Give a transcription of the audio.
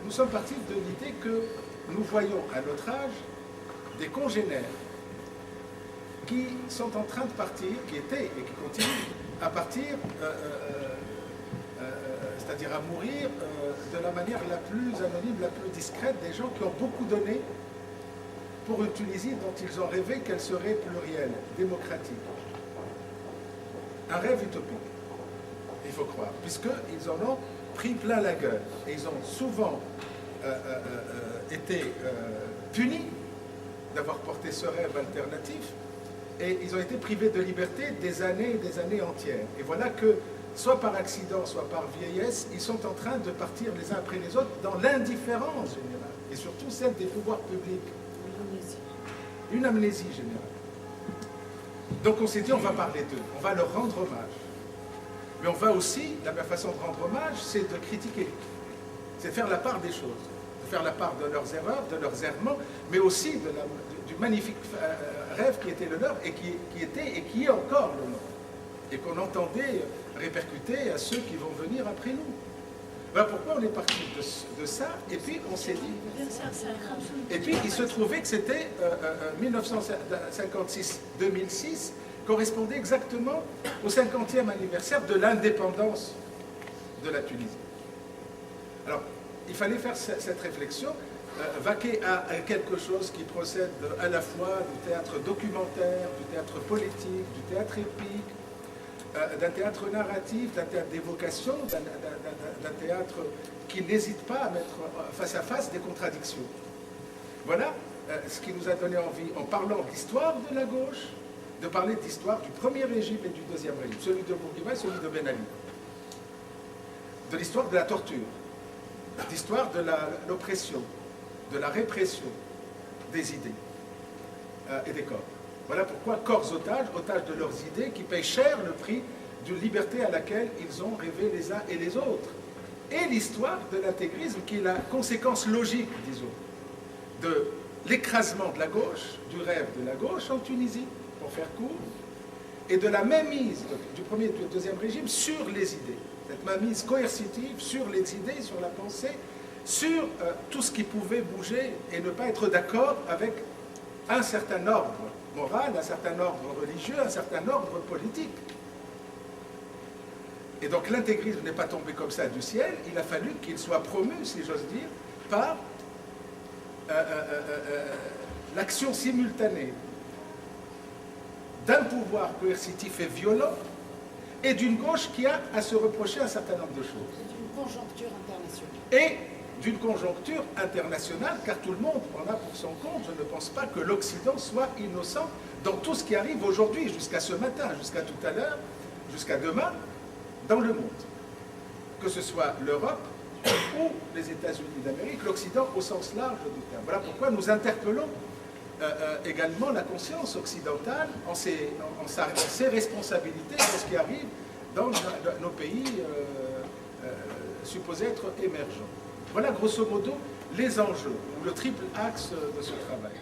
Nous sommes partis de l'idée que nous voyons à notre âge des congénères qui sont en train de partir, qui étaient et qui continuent à partir, c'est-à-dire à mourir de la manière la plus anonyme, la plus discrète, des gens qui ont beaucoup donné pour une Tunisie dont ils ont rêvé qu'elle serait plurielle, démocratique. Un rêve utopique, il faut croire, puisqu'ils en ont pris plein la gueule. Et ils ont souvent été punis d'avoir porté ce rêve alternatif, et ils ont été privés de liberté des années entières. Et voilà que, soit par accident, soit par vieillesse, ils sont en train de partir les uns après les autres dans l'indifférence générale, et surtout celle des pouvoirs publics. Une amnésie générale. Donc on s'est dit, on va parler d'eux, on va leur rendre hommage. Mais on va aussi, la meilleure façon de rendre hommage, c'est de critiquer. C'est de faire la part des choses, de faire la part de leurs erreurs, de leurs errements, mais aussi du magnifique rêve qui était le leur et qui était et qui est encore le leur. Et qu'on entendait répercuter à ceux qui vont venir après nous. Voilà pourquoi on est parti de ça, et puis on s'est dit... Et puis il se trouvait que c'était 1956-2006, correspondait exactement au 50e anniversaire de l'indépendance de la Tunisie. Alors, il fallait faire cette réflexion, vaquer à quelque chose qui procède à la fois du théâtre documentaire, du théâtre politique, du théâtre épique, d'un théâtre narratif, d'un théâtre d'évocation, d'un théâtre qui n'hésite pas à mettre face à face des contradictions. Voilà ce qui nous a donné envie, en parlant d'histoire de la gauche, de parler d'histoire du premier régime et du deuxième régime, celui de Bourguiba et celui de Ben Ali. De l'histoire de la torture, d'histoire de l'oppression, de la répression des idées et des corps. Voilà pourquoi corps otages, otages de leurs idées, qui payent cher le prix d'une liberté à laquelle ils ont rêvé les uns et les autres. Et l'histoire de l'intégrisme, qui est la conséquence logique, disons, de l'écrasement de la gauche, du rêve de la gauche en Tunisie, pour faire court, et de la mainmise du premier et du deuxième régime sur les idées. Cette mainmise coercitive sur les idées, sur la pensée, sur tout ce qui pouvait bouger et ne pas être d'accord avec un certain ordre moral, un certain ordre religieux, un certain ordre politique. Et donc l'intégrisme n'est pas tombé comme ça du ciel, il a fallu qu'il soit promu, si j'ose dire, par l'action simultanée d'un pouvoir coercitif et violent et d'une gauche qui a à se reprocher un certain nombre de choses. Et d'une conjoncture internationale. Et d'une conjoncture internationale, car tout le monde en a pour son compte. Je ne pense pas que l'Occident soit innocent dans tout ce qui arrive aujourd'hui, jusqu'à ce matin, jusqu'à tout à l'heure, jusqu'à demain, dans le monde. Que ce soit l'Europe ou les États-Unis d'Amérique, l'Occident au sens large du terme. Voilà pourquoi nous interpellons également la conscience occidentale en ses responsabilités dans ce qui arrive dans nos pays supposés être émergents. Voilà grosso modo les enjeux, ou le triple axe de ce travail.